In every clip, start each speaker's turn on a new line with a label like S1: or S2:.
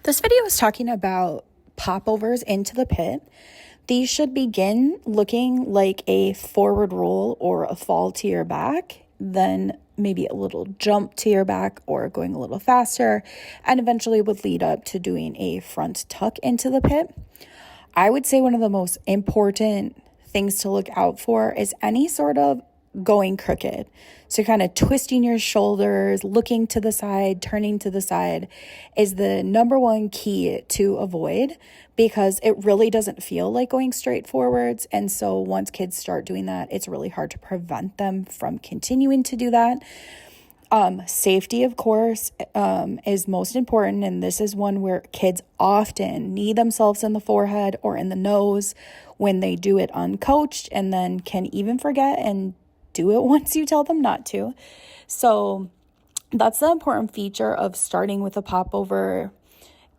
S1: This video is talking about popovers into the pit. These should begin looking like a forward roll or a fall to your back, then maybe a little jump to your back or going a little faster, and eventually would lead up to doing a front tuck into the pit. I would say one of the most important things to look out for is any sort of going crooked. So kind of twisting your shoulders, looking to the side, turning to the side is the number one key to avoid, because it really doesn't feel like going straight forwards. And so once kids start doing that, it's really hard to prevent them from continuing to do that. Safety, of course, is most important. And this is one where kids often knee themselves in the forehead or in the nose when they do it uncoached, and then can even forget and do it once you tell them not to. So that's the important feature of starting with a popover,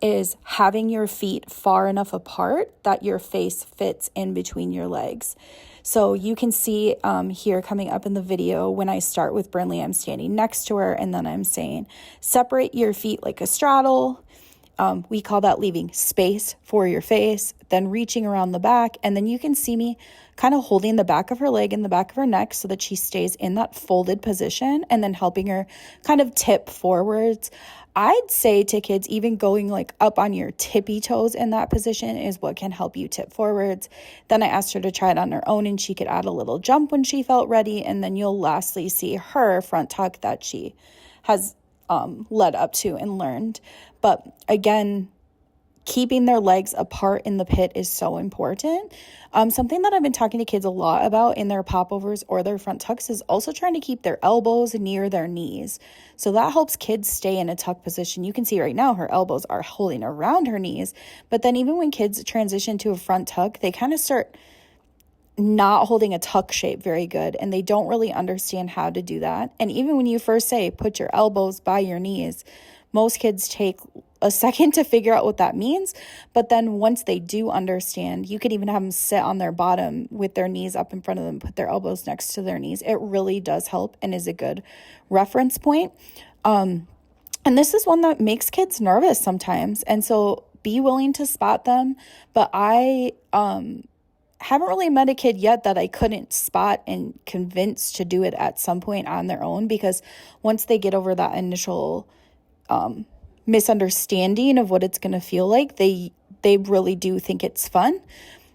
S1: is having your feet far enough apart that your face fits in between your legs. So you can see here coming up in the video, when I start with Brinley, I'm standing next to her, and then I'm saying, separate your feet like a straddle. We call that leaving space for your face, then reaching around the back. And then you can see me kind of holding the back of her leg and the back of her neck so that she stays in that folded position, and then helping her kind of tip forwards. I'd say to kids, even going like up on your tippy toes in that position is what can help you tip forwards. Then I asked her to try it on her own, and she could add a little jump when she felt ready. And then you'll lastly see her front tuck that she has led up to and learned. But again, keeping their legs apart in the pit is so important. Something that I've been talking to kids a lot about in their popovers or their front tucks is also trying to keep their elbows near their knees. So that helps kids stay in a tuck position. You can see right now her elbows are holding around her knees. But then even when kids transition to a front tuck, they kind of start not holding a tuck shape very good, and they don't really understand how to do that. And even when you first say put your elbows by your knees, most kids take a second to figure out what that means. But then once they do understand, you could even have them sit on their bottom with their knees up in front of them, put their elbows next to their knees. It really does help and is a good reference point. And this is one that makes kids nervous sometimes. And so be willing to spot them. But I haven't really met a kid yet that I couldn't spot and convince to do it at some point on their own, because once they get over that initial misunderstanding of what it's going to feel like, they really do think it's fun.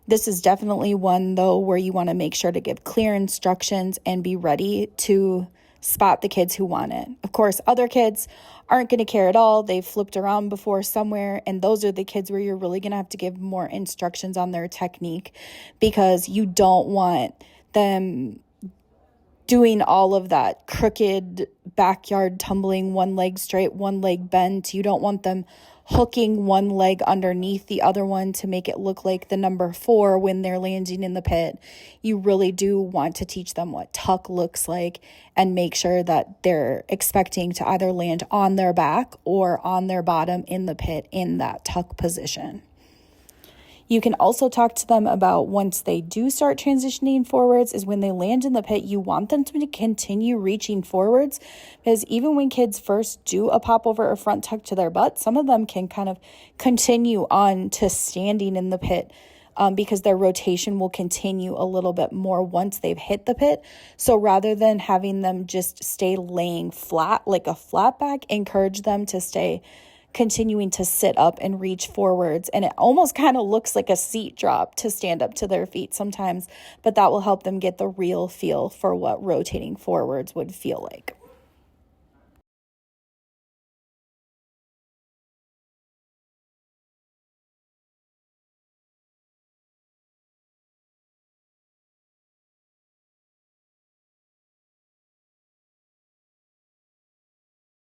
S1: This is definitely one, though, where you want to make sure to give clear instructions and be ready to spot the kids who want it. Of course, other kids aren't going to care at all. They've flipped around before somewhere, and those are the kids where you're really going to have to give more instructions on their technique, because you don't want them doing all of that crooked backyard tumbling, one leg straight, one leg bent. You don't want them hooking one leg underneath the other one to make it look like the number 4 when they're landing in the pit. You really do want to teach them what tuck looks like and make sure that they're expecting to either land on their back or on their bottom in the pit in that tuck position. You can also talk to them about, once they do start transitioning forwards, is when they land in the pit, you want them to continue reaching forwards, because even when kids first do a popover or front tuck to their butt, some of them can kind of continue on to standing in the pit, because their rotation will continue a little bit more once they've hit the pit. So rather than having them just stay laying flat like a flat back, encourage them to stay continuing to sit up and reach forwards. And it almost kind of looks like a seat drop to stand up to their feet sometimes, but that will help them get the real feel for what rotating forwards would feel like.